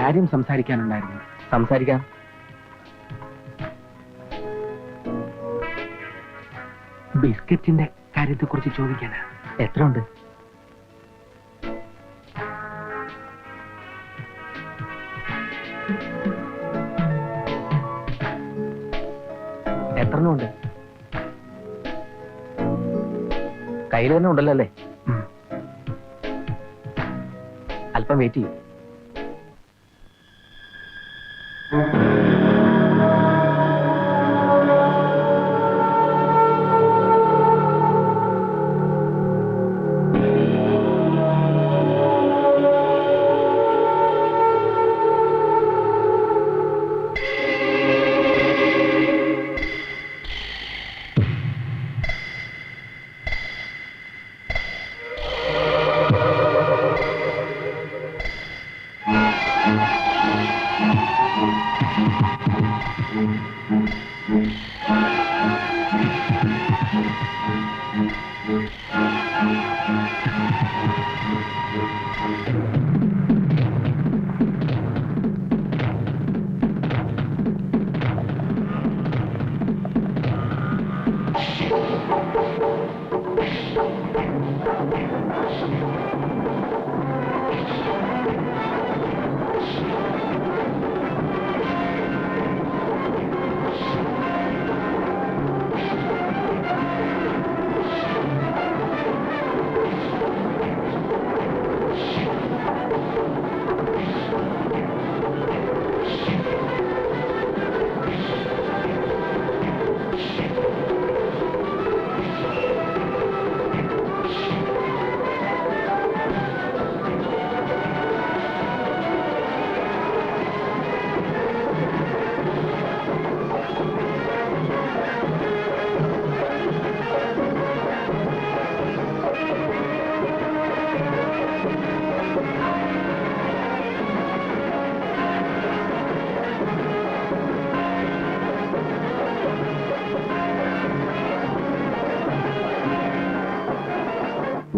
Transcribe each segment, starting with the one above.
കാര്യം സംസാരിക്കാനുണ്ടായിരുന്നു. സംസാരിക്കാം. ബിസ്ക്കറ്റിന്റെ കാര്യത്തെക്കുറിച്ച് ചോദിക്കാനാ. എത്ര ഉണ്ട്? എത്രണ്ണം ഉണ്ട്? കയ്യിൽ തന്നെ ഉണ്ടല്ലോ അല്ലേ? അല്പം വെയിറ്റ് ചെയ്യും.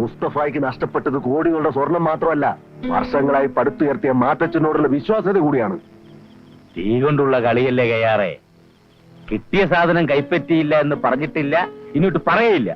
മുസ്തഫായ്ക്ക് നഷ്ടപ്പെട്ടത് കോടികളുടെ സ്വർണം മാത്രമല്ല, വർഷങ്ങളായി പടുത്തുയർത്തിയ മാത്തച്ഛനോടുള്ള വിശ്വാസ്യത കൂടിയാണ്. തീ കൊണ്ടുള്ള കളിയല്ലേ കയ്യാറെ? കിട്ടിയ സാധനം കൈപ്പറ്റിയില്ല എന്ന് പറഞ്ഞിട്ടില്ല, ഇങ്ങോട്ട് പറയില്ല.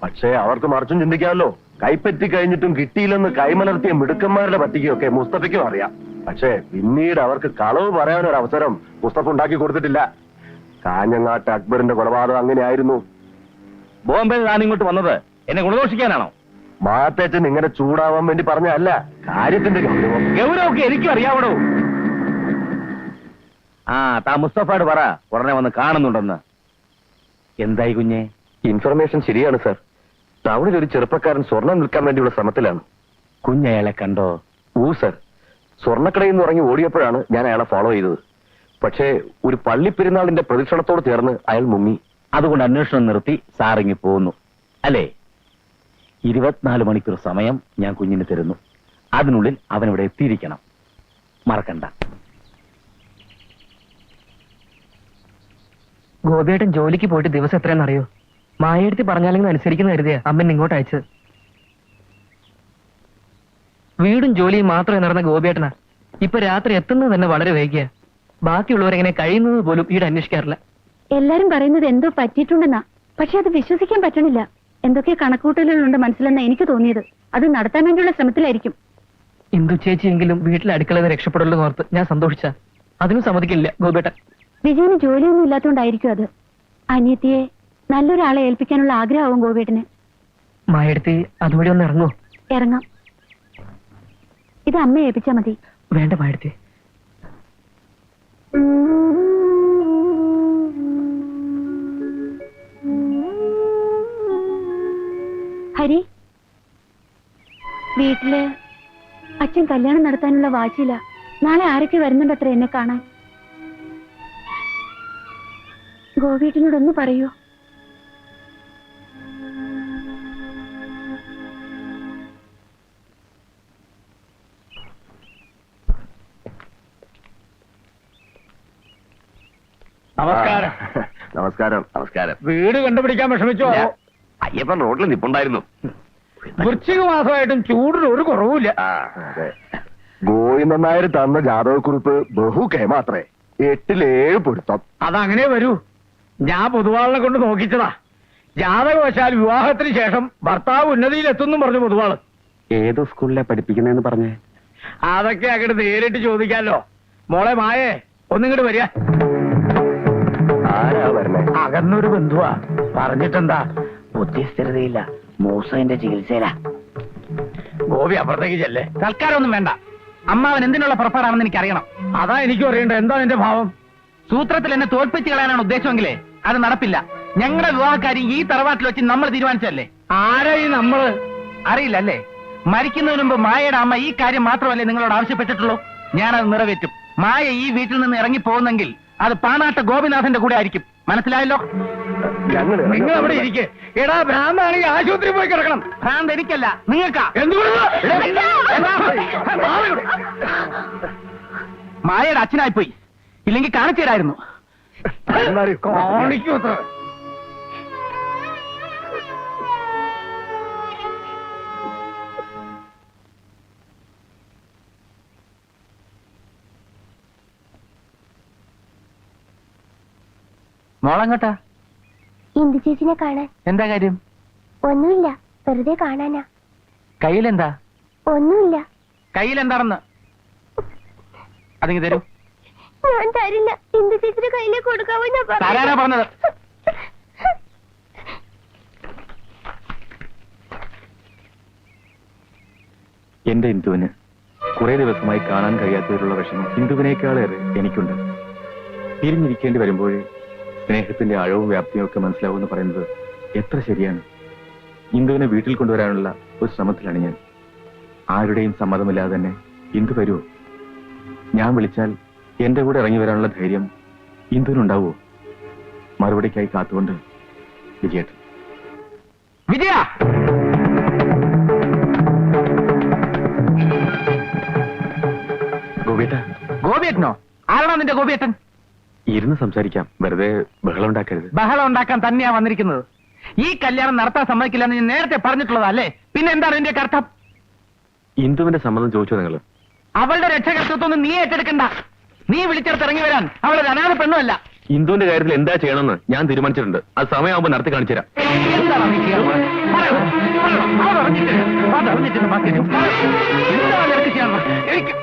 പക്ഷേ അവർക്ക് മറിച്ചും ചിന്തിക്കാമല്ലോ. കൈപ്പറ്റി കഴിഞ്ഞിട്ടും കിട്ടിയില്ലെന്ന് കൈമലർത്തിയ മിടുക്കന്മാരുടെ പറ്റിക്കൊക്കെ മുസ്തഫയ്ക്കും അറിയാം. പക്ഷേ പിന്നീട് അവർക്ക് കളവ് പറയാനൊരു അവസരം മുസ്തഫ ഉണ്ടാക്കി കൊടുത്തിട്ടില്ല. കാഞ്ഞങ്ങാട്ട് അക്ബറിന്റെ കൊലപാതകം അങ്ങനെയായിരുന്നു. ബോംബെയിൽ ഞാൻ ഇങ്ങോട്ട് വന്നത് എന്നെ ഗുണദോഷിക്കാനാണോ? മാത്തച്ഛൻ ഇങ്ങനെ ചൂടാവാൻ വേണ്ടി പറഞ്ഞല്ല, കാര്യത്തിന്റെ ഗൗരവം. ഗൗരവമൊക്കെ എനിക്കും അറിയാവണോ? ആ, താ മുസ്തഫയോട് പറ ഉടനെ വന്ന് കാണുന്നുണ്ടെന്ന്. എന്തായി കുഞ്ഞെ? ഇൻഫർമേഷൻ ശരിയാണ് സർ. ടൗണിൽ ഒരു ചെറുപ്പക്കാരൻ സ്വർണം നിൽക്കാൻ വേണ്ടിയുള്ള ശ്രമത്തിലാണ്. കുഞ്ഞയാളെ കണ്ടോ? സർ, സ്വർണ്ണക്കടയിൽ നിന്ന് ഇറങ്ങി ഓടിയപ്പോഴാണ് ഞാൻ അയാളെ ഫോളോ ചെയ്തത്. പക്ഷേ ഒരു പള്ളിപ്പെരുന്നാളിന്റെ പ്രദക്ഷിണത്തോട് ചേർന്ന് അയാൾ മുങ്ങി. അതുകൊണ്ട് അന്വേഷണം നിർത്തി സാറിങ്ങി പോകുന്നു അല്ലേ? 24 മണിക്കൂർ സമയം ഞാൻ കുഞ്ഞിന് തരുന്നു. അതിനുള്ളിൽ അവനിവിടെ എത്തിയിരിക്കണം. മറക്കണ്ട. ഗോപിയേട്ടൻ ജോലിക്ക് പോയിട്ട് ദിവസം എത്രയാണെന്നറിയോ? മായെടുത്ത് പറഞ്ഞാലെങ്കിൽ അനുസരിക്കുന്ന കരുതിയ അമ്മൻ ഇങ്ങോട്ട് അയച്ചത്. വീടും ജോലിയും മാത്രമേ നടന്ന ഗോപിയേട്ടനാ ഇപ്പൊ രാത്രി എത്തുന്നത് തന്നെ വളരെ വൈകിയ. ബാക്കിയുള്ളവരെങ്ങനെ കഴിയുന്നത് പോലും ഈട് അന്വേഷിക്കാറില്ല. എല്ലാരും പറയുന്നത് എന്തോ പറ്റിയിട്ടുണ്ടെന്നാ, പക്ഷെ അത് വിശ്വസിക്കാൻ പറ്റണില്ല. എന്തൊക്കെ കണക്കൂട്ടലുകളുണ്ട് മനസ്സിലെന്നാ എനിക്ക് തോന്നിയത്. അത് നടത്താൻ വേണ്ടിയുള്ള ശ്രമത്തിലായിരിക്കും. ഇന്ദു ചേച്ചിയെങ്കിലും വീട്ടിലെ അടുക്കളയിൽ രക്ഷപ്പെടുള്ളൂ ഓർത്ത് ഞാൻ സന്തോഷിച്ച. അതിനും സമ്മതിക്കില്ല ഗോപിയേട്ടൻ. വിജയന് ജോലിയൊന്നും ഇല്ലാത്തതുകൊണ്ടായിരിക്കും അത്. അനിയത്തിയെ നല്ലൊരാളെ ഏൽപ്പിക്കാനുള്ള ആഗ്രഹമാവും ഗോപിയേട്ടന്. മായെടുത്ത് അതുവഴി ഒന്ന് ഇറങ്ങോ? ഇറങ്ങാം. ഇത് അമ്മയെ ഏൽപ്പിച്ചാ മതി. വേണ്ട മായെടുത്ത്. ഹരി, വീട്ടില് അച്ഛൻ കല്യാണം നടത്താനുള്ള വാശിയില്ല. നാളെ ആരൊക്കെ വരുന്നുണ്ടത്ര എന്നെ കാണാൻ. ഗോപിയേട്ടനോടൊന്ന് പറയൂ. നമസ്കാരം. നമസ്കാരം. നമസ്കാരം. വീട് കണ്ടുപിടിക്കാൻ വിഷമിച്ചോ? അയ്യപ്പൻ റോഡിൽ നിപ്പുണ്ടായിരുന്നു. വൃശ്ചിക മാസമായിട്ടും ചൂടിന് ഒരു കുറവുമില്ല. അതെ. ഗോവിന്ദൻ നായർ തന്ന ജാതകക്കുറിപ്പ് ബഹു കേമാത്രേ 8-7 പൊരുത്തം. അതങ്ങനെ വരൂ. ഞാൻ പൊതുവാളിനെ കൊണ്ട് നോക്കിച്ചതാ. ജാതകവശാൽ വിവാഹത്തിന് ശേഷം ഭർത്താവ് ഉന്നതിയിലെത്തുന്നു പറഞ്ഞു പൊതുവാള്. ഏതോ സ്കൂളിലെ പഠിപ്പിക്കുന്നതെന്ന് പറഞ്ഞേ? അതൊക്കെ അങ്ങോട്ട് നേരിട്ട് ചോദിക്കാലോ. മോളെ മായേ, ഒന്നിങ്ങോട്ട് വരിക. ആരാ വരണേ? അകന്നൊരു ബന്ധുവാ. പറഞ്ഞിട്ടെന്താ? ബുദ്ധിസ്ഥിരതയില്ല, മൂസന്റെ ചികിത്സയില. ഗോപി അപ്പുറത്തേക്ക് ചെല്ലേ. തൽക്കാലം ഒന്നും വേണ്ട. അമ്മാവൻ എന്തിനുള്ള പുറപ്പാടാണെന്ന് എനിക്ക് അറിയണം. അതാ എനിക്കും അറിയണ്ട. എന്താ നിന്റെ ഭാവം? സൂത്രത്തിൽ എന്നെ തോൽപ്പിച്ച് കളയാനാണ് ഉദ്ദേശമെങ്കിലേ അത് നടപ്പില്ല. ഞങ്ങളുടെ വിവാഹക്കാരി ഈ തറവാട്ടിൽ വെച്ച് നമ്മൾ തീരുമാനിച്ചല്ലേ. ആരാ ഈ നമ്മള്? അറിയില്ല അല്ലേ? മരിക്കുന്നതിന് മുമ്പ് മായയുടെ അമ്മ ഈ കാര്യം മാത്രമല്ലേ നിങ്ങളോട് ആവശ്യപ്പെട്ടിട്ടുള്ളൂ. ഞാനത് നിറവേറ്റും. മായ ഈ വീട്ടിൽ നിന്ന് ഇറങ്ങി പോകുന്നെങ്കിൽ അത് പാണാട്ട ഗോപിനാഥന്റെ കൂടെ ആയിരിക്കും. മനസ്സിലായല്ലോ? നിങ്ങൾ അവിടെ ഇരിക്കെ. എടാ, ഭ്രാന്താണെങ്കിൽ ആശുപത്രി പോയി കിടക്കണം. ഭ്രാന്ത് എനിക്കല്ല, നിങ്ങൾക്കാ. മായയുടെ അച്ഛനായി പോയി. ഇല്ലെങ്കിൽ കാണിച്ചു തരായിരുന്നു. കാണിക്കൂ. മോളങ്ങോട്ടാ? ഇന്ദു ചേച്ചിനെ കാണാൻ. എന്താ കാര്യം? ഒന്നുമില്ല, വെറുതെ കാണാനാ. കയ്യിലെന്താ? ഒന്നുമില്ല. കയ്യിലെന്താണെന്ന് അതിങ്ങ് തരൂ. ഞാൻ തരില്ല. ഇന്ദു ചേച്ചിയുടെ കയ്യിലേക്ക് കൊടുക്കാവോ? ഞാൻ തരാനാ പറഞ്ഞത്. എന്റെ ഇന്ദുവിന് കുറെ ദിവസമായി കാണാൻ കഴിയാത്തതിലുള്ള വിഷമം ഇന്ദുവിനേക്കാളേറെ എനിക്കുണ്ട്. പിരിഞ്ഞിരിക്കേണ്ടി വരുമ്പോഴേ സ്നേഹത്തിന്റെ ആഴവും വ്യാപ്തിയും ഒക്കെ മനസ്സിലാവുമെന്ന് പറയുന്നത് എത്ര ശരിയാണ്. ഇന്ദുവിനെ വീട്ടിൽ കൊണ്ടുവരാനുള്ള ഒരു ശ്രമത്തിലാണ് ഞാൻ. ആരുടെയും സമ്മതമില്ലാതെ തന്നെ ഇന്ദു വരുമോ? ഞാൻ വിളിച്ചാൽ എന്റെ കൂടെ ഇറങ്ങി വരാനുള്ള ധൈര്യം ഇന്ദുവിനുണ്ടാവുമോ? മറുപടിക്കായി കാത്തുകൊണ്ട് വിജയേട്ടൻ. വിജയ! ഗോപിയേട്ട. ഗോപിയേട്ടനോ? ആരാണോ നിന്റെ ഗോപിയേട്ടൻ? ഇരുന്ന് സംസാരിക്കാം, വെറുതെ ബഹളം ഉണ്ടാക്കരുത്. ബഹളം ഉണ്ടാക്കാൻ തന്നെയാ വന്നിരിക്കുന്നത്. ഈ കല്യാണം നടത്താൻ സമ്മതിക്കില്ലെന്ന് ഞാൻ നേരത്തെ പറഞ്ഞിട്ടുള്ളതല്ലേ. പിന്നെ എന്താണ് എന്റെ അർത്ഥം? ഇന്ദുവിന്റെ സമ്മതം ചോദിച്ചോ നിങ്ങൾ? അവളുടെ രക്ഷകർത്തൃത്വം നീ ഏറ്റെടുക്കണ്ട. നീ വിളിച്ചെടുത്ത് ഇറങ്ങി വരാൻ അവളൊരു അനാഥ പെണ്ണുമല്ല. ഇന്ദുവിന്റെ കാര്യത്തിൽ എന്താ ചെയ്യണമെന്ന് ഞാൻ തീരുമാനിച്ചിട്ടുണ്ട്. അത് സമയമാകുമ്പോൾ നടത്തി കാണിച്ചു തരാം. എന്താണ് നീ ചെയ്യാൻ പോകുന്നത്? പറയൂ, പറയൂ. അതറിഞ്ഞിട്ട് ബാക്കി ഞാൻ പറയും. എന്താണ് നിനക്ക് ചെയ്യാനുള്ളത്? എനിക്ക്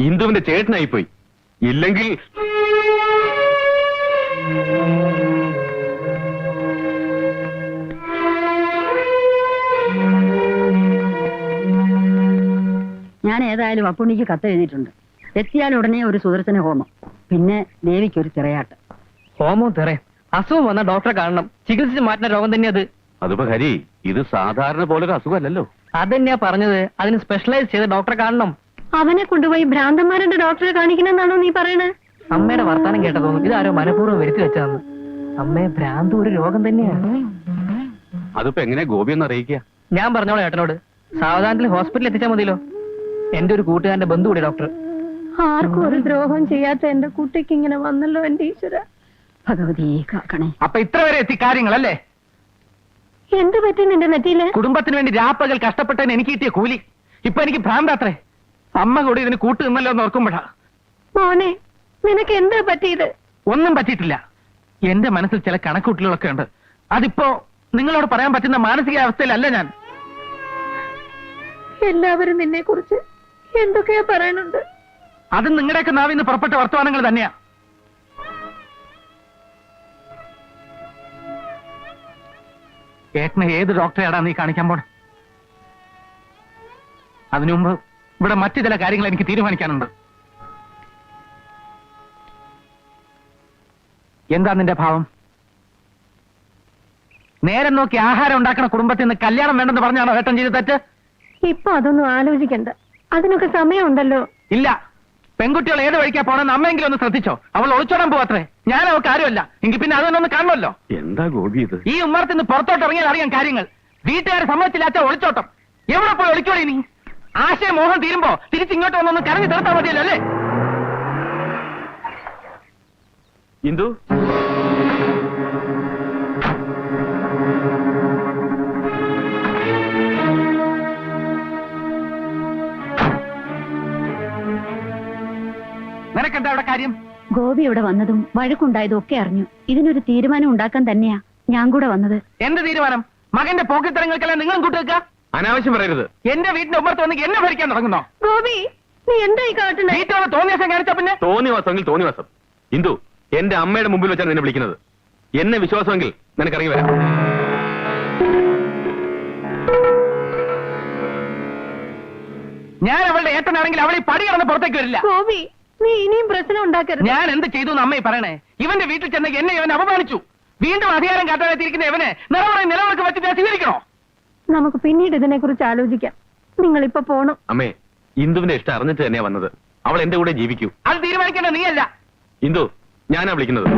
ഇന്ദുവിന്റെ ചേട്ടനായിപ്പോയി. ഇല്ലെങ്കിൽ ഞാൻ ഏതായാലും അപ്പുണ്ണിക്ക് കത്ത് എഴുതിയിട്ടുണ്ട്. എത്തിയാൽ ഉടനെ ഒരു സുദർശന ഹോമം, പിന്നെ ദേവിക്ക് ഒരു തിറയാട്ട്. ഹോമോ തെറേ. അസുഖം വന്ന ഡോക്ടറെ കാണണം. ചികിത്സിച്ച് മാറ്റുന്ന രോഗം തന്നെ അത്. അതിപ്പോ ഹരി, ഇത് സാധാരണ പോലൊരു അസുഖമല്ലല്ലോ. അതന്നെയാ പറഞ്ഞത്. അതിന് സ്പെഷ്യലൈസ് ചെയ്ത ഡോക്ടറെ കാണണം. അവനെ കൊണ്ടുപോയി ഭ്രാന്തന്മാരുടെ ഡോക്ടറെ കാണിക്കണമെന്നാണോ നീ പറയണേ? അമ്മയുടെ വർത്താനം കേട്ട തോന്നും ഇതാരോ മനഃപൂർവ്വം വരുത്തി വെച്ചതെന്ന്. അമ്മയെ ഭ്രാന്ത് ഒരു രോഗം തന്നെയാണ്. അതിപ്പോ എങ്ങനെ ഗോപിയൊന്ന് അറിയിക്കുക? ഞാൻ പറഞ്ഞോളാം ഏട്ടനോട്. സാവധാനത്തിൽ ഹോസ്പിറ്റലിൽ എത്തിച്ചാൽ മതിയല്ലോ. എന്റെ ഒരു കൂട്ടുകാരന്റെ ബന്ധു കൂടി ഡോക്ടർ. ആർക്കും ഒരു ദ്രോഹം ചെയ്യാത്ത എന്റെ കുട്ടിക്ക് ഇങ്ങനെ വന്നല്ലോ എന്റെ ഈശ്വര. ഭഗവതി കാക്കണേ. അപ്പൊ ഇത്ര വരെ എത്തി കാര്യങ്ങളല്ലേ? എന്ത് പറ്റി നിന്റെ നെറ്റിയില്? കുടുംബത്തിന് വേണ്ടി രാപ്പകൽ കഷ്ടപ്പെട്ടതിന് എനിക്ക് കിട്ടിയ കൂലി. ഇപ്പൊ എനിക്ക് ഭ്രാന്താത്രേ. അമ്മ കൂടി ഇതിന് കൂട്ടു നിന്നല്ലോ എന്ന് ഓർക്കുമ്പോഴാ. മോനെ, നിനക്ക് എന്താ പറ്റിയത്? ഒന്നും പറ്റിയിട്ടില്ല. എന്റെ മനസ്സിൽ ചില കണക്കൂട്ടലുകളൊക്കെ ഉണ്ട്. അതിപ്പോ നിങ്ങളോട് പറയാൻ പറ്റുന്ന മാനസികാവസ്ഥയിലല്ല ഞാൻ. എല്ലാവരും നിന്നെ കുറിച്ച് എന്തൊക്കെയാ പറയാനുണ്ട്. അത് നിങ്ങളുടെയൊക്കെ നാവിൽ നിന്ന് പുറപ്പെട്ട വർത്തമാനങ്ങൾ തന്നെയാ. ഏട്ടനെ ഏത് ഡോക്ടറെയാടാ നീ കാണിക്കാൻ പോണം? അതിനുമുമ്പ് ഇവിടെ മറ്റു ചില കാര്യങ്ങൾ എനിക്ക് തീരുമാനിക്കാനുണ്ട്. എന്താ നിന്റെ ഭാവം? നേരം നോക്കി ആഹാരം ഉണ്ടാക്കുന്ന കുടുംബത്തിൽ നിന്ന് കല്യാണം വേണ്ടെന്ന് പറഞ്ഞാണോ ഏട്ടൻ ചെയ്ത് തെറ്റ്? ഇപ്പൊ അതൊന്നും ആലോചിക്കണ്ട. അതിനൊക്കെ സമയമുണ്ടല്ലോ. ഇല്ല. പെൺകുട്ടികൾ ഏത് വഴിക്കാ പോണെന്ന് അമ്മയെങ്കിലും ഒന്ന് ശ്രദ്ധിച്ചോ. അവൾ ഒളിച്ചോടാൻ പോവാത്രേ. ഞാൻ അവൾക്ക് ആരുമല്ല. എങ്കിൽ പിന്നെ അത് തന്നെ ഒന്ന് കാണുമല്ലോ. എന്താ ഗോപി ഇത്? ഈ ഉമ്മറത്തിൽ നിന്ന് പുറത്തോട്ട് ഇറങ്ങിയാൽ അറിയാൻ കാര്യങ്ങൾ. വീട്ടുകാരെ സമ്മതിച്ചില്ലാത്ത ഒളിച്ചോട്ടം. എവിടെ പോയി ഒളിച്ചോടി നീ? ആശയമോഹം തീരുമ്പോ തിരിച്ചിങ്ങോട്ട് വന്നൊന്ന് കരഞ്ഞു തീർത്താൽ മതിയല്ലോ അല്ലേ? ഇന്ദു, നിനക്കെന്താ അവിടെ കാര്യം? ഗോപി ഇവിടെ വന്നതും വഴക്കുണ്ടായതും ഒക്കെ അറിഞ്ഞു. ഇതിനൊരു തീരുമാനം ഉണ്ടാക്കാൻ തന്നെയാ ഞാൻ കൂടെ വന്നത്. എന്ത് തീരുമാനം? മകന്റെ പോക്കിത്തരങ്ങൾക്കെല്ലാം നിങ്ങളും കൂട്ടുവെക്ക. അനാവശ്യം പറയരുത്. എന്റെ വീടിന്റെ ഉമ്മർത്ത് വന്ന് എന്നെ ഭരിക്കാൻ തുടങ്ങുന്നോ? ഗോപി നീ എന്തായി കാട്ടണേ? വീട്ടിലുള്ള തോന്നിയാസം കാണിച്ച പിന്നെ തോന്നിവാസമെങ്കിൽ തോന്നിവാസം. ഇന്ദു, എന്റെ അമ്മയുടെ മുമ്പിൽ വെച്ചാണ് നിന്നെ വിളിക്കുന്നത്. എന്നെ വിശ്വാസമെങ്കിൽ നിനക്ക് ഇറങ്ങി വരാം. ഞാൻ അവളുടെ ഏട്ടനാണെങ്കിൽ അവളെ ഈ പടി കടന്ന് പുറത്തേക്ക് വരില്ല. ഗോപി നീ ഇനിയും പ്രശ്നം ഉണ്ടാക്കരുത്. ഞാൻ എന്ത് ചെയ്തു എന്ന് അമ്മയെ പറയണേ? ഇവന്റെ വീട്ടിൽ ചെന്ന് എന്നെ ഇവൻ അപമാനിച്ചു. വീണ്ടും അധികാരം കാട്ടാനെത്തിയിരിക്കുന്ന ഇവനെ നിലവിളക്ക് വെച്ച് ഞാൻ സ്വീകരിക്കണോ? നമുക്ക് പിന്നീട് ഇതിനെ കുറിച്ച് ആലോചിക്കാം. നിങ്ങൾ ഇപ്പൊ പോണം. അമ്മേ, ഇന്ദുവിന്റെ ഇഷ്ടം അറിഞ്ഞിട്ട് തന്നെയാ വന്നത്. അവൾ എന്റെ കൂടെ ജീവിക്കൂ. അത് തീരുമാനിക്കേണ്ട നീയല്ല. ഇന്ദു, ഞാനാ വിളിക്കുന്നത്.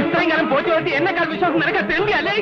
ഇത്രയും കാലം പോറ്റി വളർത്തി എന്നെക്കാൾ വിശ്വാസം നിനക്ക് തെമ്പിയല്ലേ?